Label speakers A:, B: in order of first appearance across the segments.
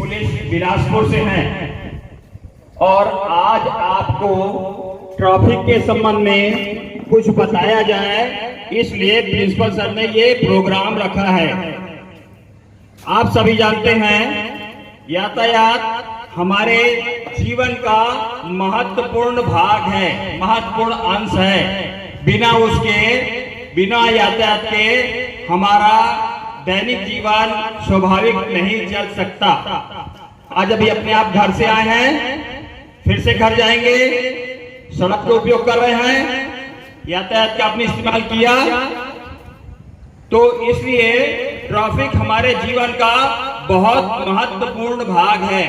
A: Police Bilaspur से हैं और आज आपको ट्रैफिक के संबंध में कुछ बताया जाए, इसलिए प्रिंसिपल सर ने ये प्रोग्राम रखा है। आप सभी जानते हैं यातायात हमारे जीवन का महत्वपूर्ण भाग है, महत्वपूर्ण अंश है। बिना यातायात के हमारा दैनिक जीवन स्वाभाविक नहीं चल सकता। आज अभी अपने आप घर से आए हैं, फिर से घर जाएंगे, सड़क का उपयोग कर रहे हैं, यातायात का आपने इस्तेमाल किया, तो इसलिए ट्रैफिक हमारे जीवन का बहुत महत्वपूर्ण भाग है।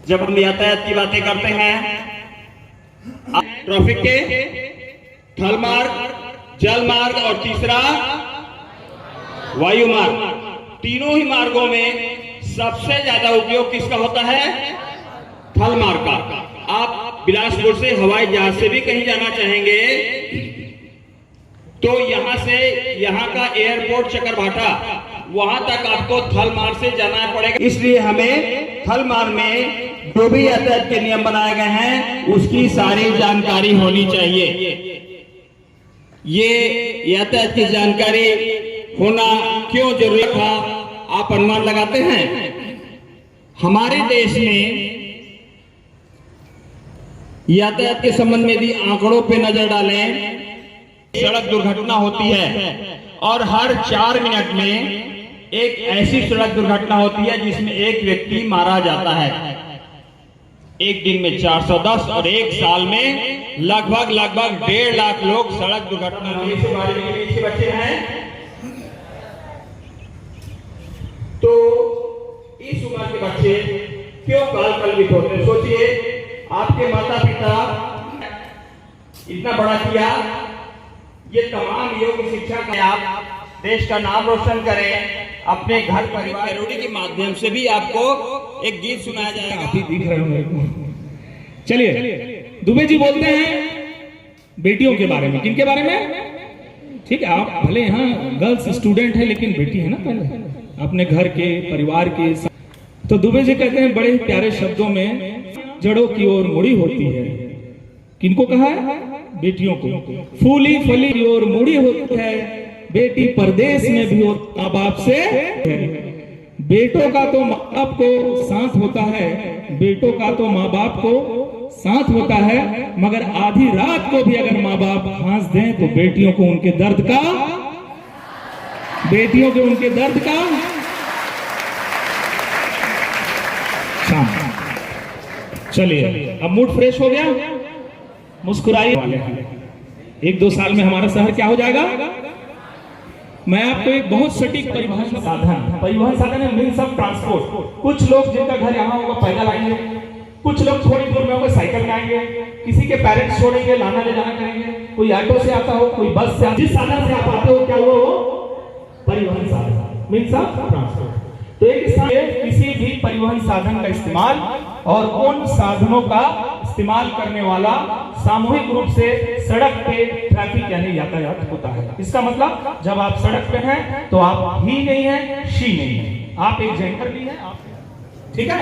A: जब हम यातायात की बातें करते हैं, ट्रैफिक के थल मार्ग, जल मार्ग और तीसरा वायु मार्ग, तीनों ही मार्गों में सबसे ज्यादा उपयोग किसका होता है? थल मार्ग का। आप बिलासपुर से हवाई जहाज से भी कहीं जाना चाहेंगे तो यहाँ का एयरपोर्ट चकरभाटा, वहां तक आपको थल मार्ग से जाना पड़ेगा। इसलिए हमें थल मार्ग में जो भी यातायात के नियम बनाए गए हैं उसकी सारी जानकारी होनी चाहिए। ये यातायात की जानकारी होना क्यों जरूरी था, आप अनुमान लगाते हैं? हमारे देश में यातायात के संबंध में यदि आंकड़ों पे नजर डालें, सड़क दुर्घटना होती है और हर 4 मिनट में एक ऐसी सड़क दुर्घटना होती है जिसमें एक व्यक्ति मारा जाता है। एक दिन में 410 और एक साल में लगभग 1.5 लाख लोग सड़क दुर्घटना में बच्चे हैं। तो इस उम्र के बच्चे क्यों काल कलवित होते हैं? सोचिए, आपके माता पिता इतना बड़ा किया, ये तमाम योग्य शिक्षा का आप देश का नाम रोशन करें, अपने घर परिवार रोटी के माध्यम से भी आपको एक गीत सुनाया जाएगा।
B: काफी दिख रहे होंगे। चलिए, दुबे जी बोलते हैं बेटियों के बारे में। किनके बारे में? ठीक है, आप भले यहाँ गर्ल्स स्टूडेंट है लेकिन बेटी है ना, पहले अपने घर के परिवार के। तो दुबे जी कहते हैं बड़े प्यारे शब्दों में, जड़ों की ओर मुड़ी होती है। किनको कहा है? बेटियों को। फूली फली की ओर मुड़ी होती है, बेटी परदेश में भी माँ बाप से। बेटों का तो माँ बाप को साथ होता है, बेटों का तो माँ बाप को साथ होता है, मगर आधी रात को भी अगर माँ बाप फांस दें तो बेटियों को उनके दर्द का चलिए, अब मूड फ्रेश हो गया, मुस्कुराइए। 1-2 साल में हमारा शहर क्या हो जाएगा? मैं आपको एक बहुत सटीक परिवहन साधन है, मीन्स ऑफ ट्रांसपोर्ट। कुछ लोग जिनका घर यहाँ होगा पैदल आएंगे, कुछ लोग थोड़ी दूर में होगा साइकिल में आएंगे, किसी के पेरेंट्स छोड़ेंगे, लाना ले जाना करेंगे, कोई ऑटो से आता हो, कोई बस से। जिस साधन से आप आते हो क्या वो परिवहन साधन, मीन्स ऑफ ट्रांसपोर्ट। तो एक किसी भी परिवहन साधन का इस्तेमाल और उन साधनों का इस्तेमाल करने वाला सामूहिक रूप से सड़क पे ट्रैफिक यानी यातायात होता है। इसका मतलब जब आप सड़क पे हैं तो आप ही नहीं है, शी नहीं है, आप एक जेंडर भी है। ठीक है,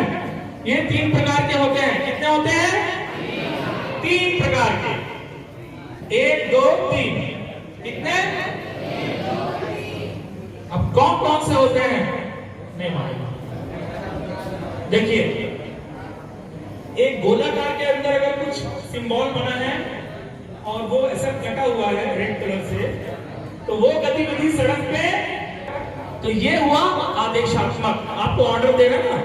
B: ये 3 प्रकार के होते हैं। कितने होते हैं? 3 प्रकार के। 1, 2, 3। कितने? अब कौन कौन से होते हैं? नहीं मालूम। देखिए, एक गोलाकार के अंदर अगर कुछ सिंबल बना है और वो ऐसा कटा हुआ है रेड कलर से, तो वो गतिविधि सड़क पे, तो ये हुआ आदेशात्मक, आपको ऑर्डर दे रहा है ना।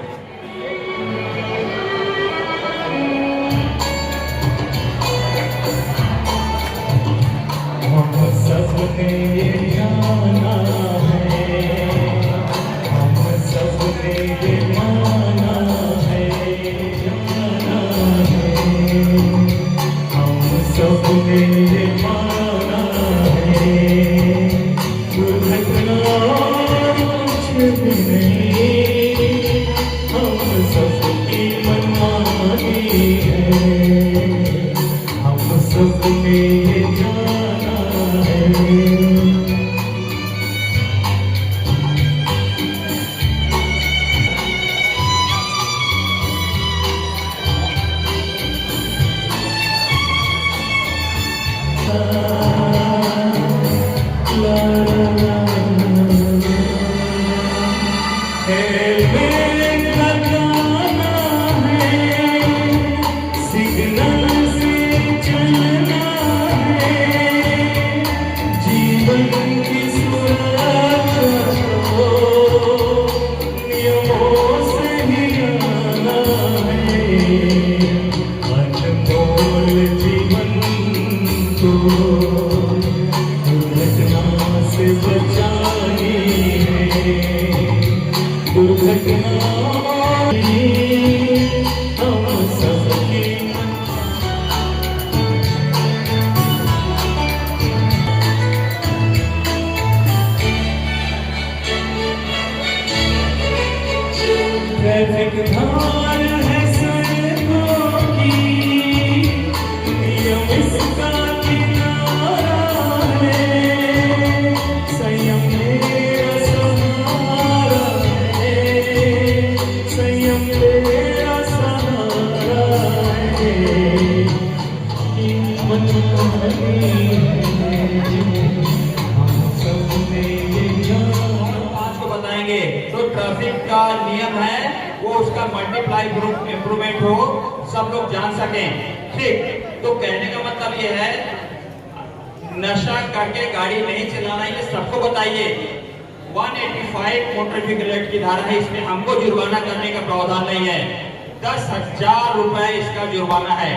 B: हम सबने ये जाना है, हम सबने ये माना है, सबने ये माना है, दुर्घटना कुछ भी नहीं, हम सबकी मनमानी है, हम सबने ये जाना है।
C: हेलमेट लगाना है, सिग्नल से चलना है, जीवन की सुरक्षा को नियमों से हिलाना है, अनमोल जीवन को दुर्घटना से बचानी है, दुर्घटना हम सबकी ट्रैफिक धार है सड़कों की, नियम इसका किनारा है, संयम मेरा सहारा है, संयम मेरा सहारा है, कीमत नहीं है, हम सब में ये जान।
A: आज को बताएंगे तो ट्रैफिक का नियम है वो उसका मल्टीप्लाई ग्रुप इम्प्रूवमेंट हो, सब लोग जान सकें। ठीक, तो कहने का मतलब ये है नशा करके गाड़ी नहीं चलाना, ये सबको बताइए। 185 मोटर व्हीकल एक्ट की धारा है, इसमें हमको जुर्माना करने का प्रावधान नहीं है। 10,000 रुपए इसका जुर्माना है।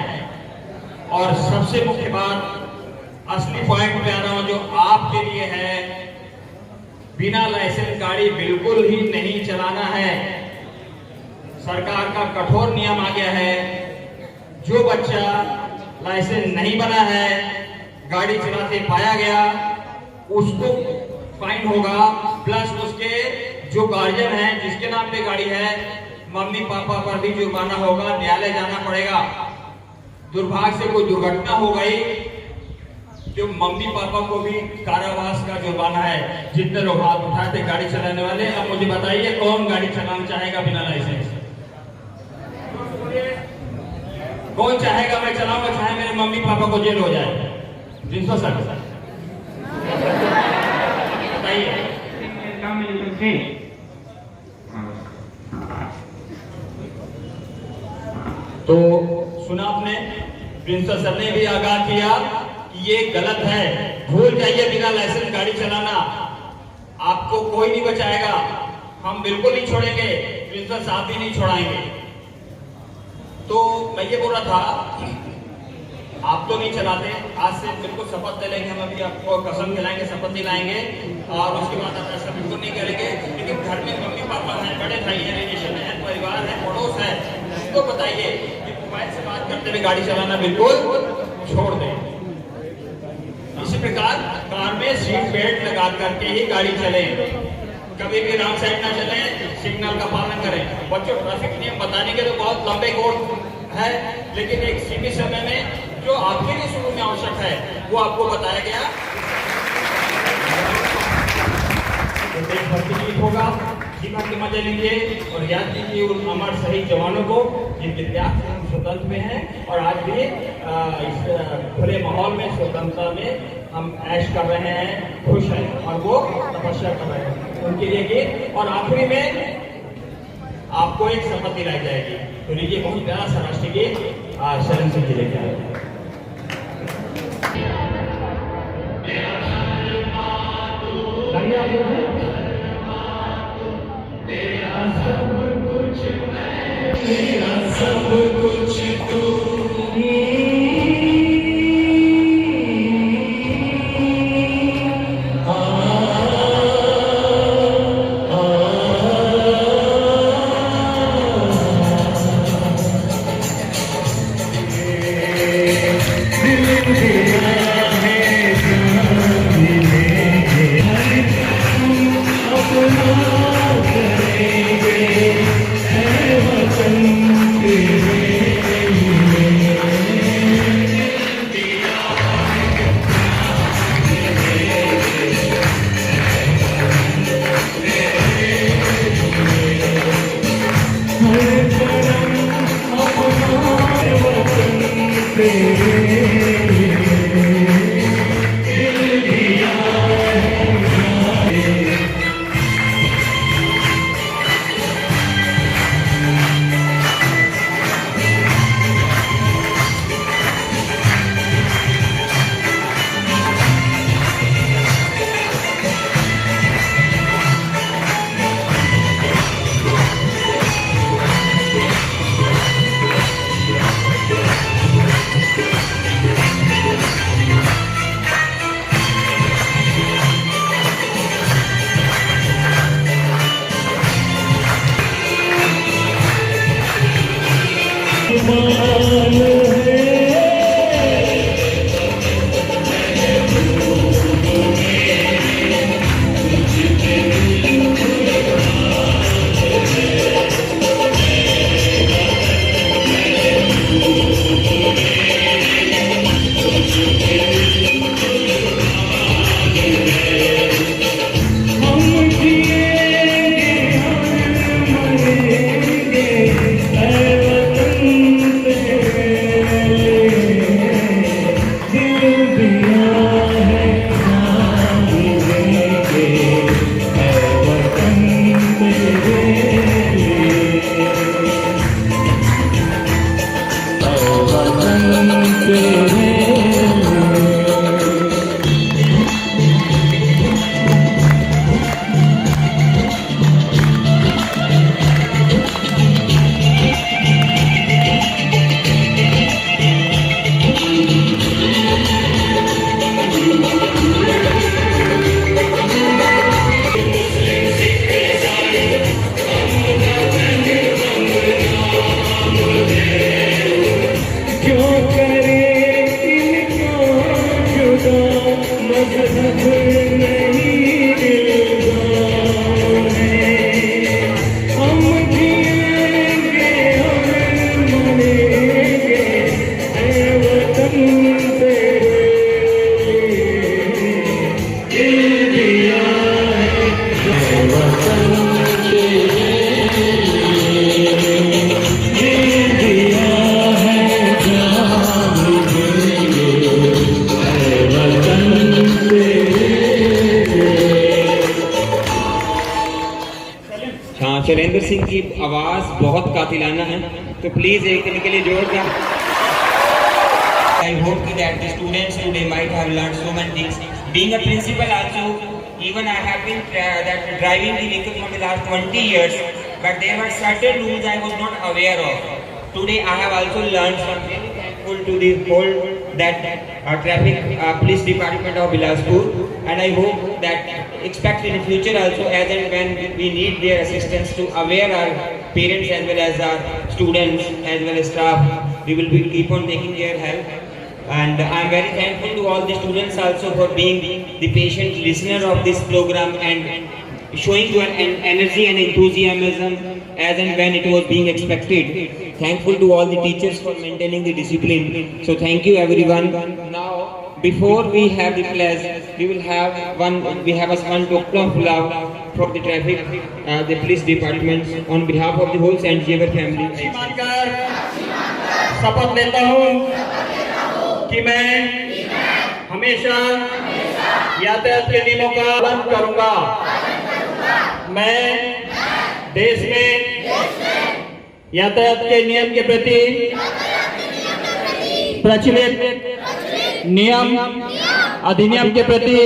A: और सबसे मुख्य बात, असली पॉइंट पे आ रहा हूं जो आपके लिए है, बिना लाइसेंस गाड़ी बिल्कुल ही नहीं चलाना है। सरकार का कठोर नियम आ गया है, जो बच्चा लाइसेंस नहीं बना है, गाड़ी चलाते पाया गया, उसको फाइन होगा, प्लस उसके जो गार्जियन है जिसके नाम पे गाड़ी है, मम्मी पापा पर भी जुर्माना होगा, न्यायालय जाना पड़ेगा। दुर्भाग्य से कोई दुर्घटना हो गई जो मम्मी पापा को भी कारावास का जुर्माना है। जितने लोग हाथ उठाए थे गाड़ी चलाने वाले, अब मुझे बताइए कौन गाड़ी चलाना चाहेगा बिना लाइसेंस? कौन चाहेगा मैं चलाऊंगा, चाहे मेरे मम्मी पापा को जेल हो जाए? 360 बताइए। तो सुना आपने, प्रिंसिपल सर ने भी आगाह किया कि ये गलत है, भूल जाइए बिना लाइसेंस गाड़ी चलाना, आपको कोई नहीं बचाएगा। हम बिल्कुल नहीं छोड़ेंगे, प्रिंसिपल साहब भी नहीं छोड़ाएंगे। तो मैं ये बोल रहा था, आप तो नहीं चलाते, आज से बिल्कुल शपथ ले लेंगे, हम अभी आपको कसम खिलाएंगे, शपथ दिलाएंगे, और उसके बाद आप ऐसा बिल्कुल नहीं करेंगे। लेकिन घर में मम्मी पापा हैं, बड़े भाई हैं, रिलेशन है, परिवार है, पड़ोस है, उसको बताइए कि मोबाइल से बात करते हुए गाड़ी चलाना बिल्कुल छोड़ दें। इसी प्रकार कार में सीट बेल्ट लगा करके ही गाड़ी चले, कभी भी रॉन्ग साइड ना चले, सिग्नल का पालन करें। बच्चों, ट्रैफिक नियम बताने के तो बहुत लंबे कोड है, लेकिन एक सीमित समय में जो आपके लिए शुरू में आवश्यक है वो आपको बताया गया। तो देशभक्ति गीत होगा, जीवन के मजे लीजिए और याद कीजिए उन अमर शहीद जवानों को जिनके त्याग से हम स्वतंत्र में हैं, और आज भी इस खुले माहौल में स्वतंत्रता में हम ऐश कर रहे हैं, खुश हैं, और वो तपस्या कर रहे हैं, उनके लिए गीत। और आखिरी में आपको एक शपथ दिलाई जाएगी, तो लीजिए बहुत प्यारा सा राष्ट्रीय गीत शरण सिंह जी लेके आए।
C: मेरा सब कुछ तू करेंगे, है वतन तेरे लिए।
D: सिंह की आवाज़ बहुत कातिलाना है, तो प्लीज़ एक दिन के लिए जोरदार। I hope that the students today might have learned so many things. Being a principal also, even I have been driving the vehicle for the last 20 years, but there were certain rules I was not aware of. Today I have also learned something. Thankful to the whole that traffic police department of Bilaspur, and I hope that expect in the future also, as and when we need their assistance to aware our parents as well as our students as well as staff, we will be keep on taking their help. And I am very thankful to all the students also for being the patient listener of this program and showing your energy and enthusiasm as and when it was being expected. Thankful to all the teachers for maintaining the discipline. So thank you everyone. Now, before we have the pledge, we have one token of love for the traffic, the police department on behalf of the whole Saint Xavier family.
A: मानकर शपथ लेता हूँ कि मैं हमेशा यातायात के नियमों का पालन करूंगा। मैं देश में यातायात के नियम के प्रति प्रचलित नियम अधिनियम के प्रति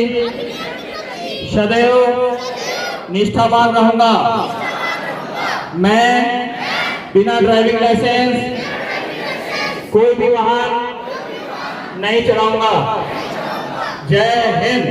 A: सदैव निष्ठावान रहूंगा। मैं बिना ड्राइविंग लाइसेंस कोई भी वाहन नहीं चलाऊंगा। जय हिंद।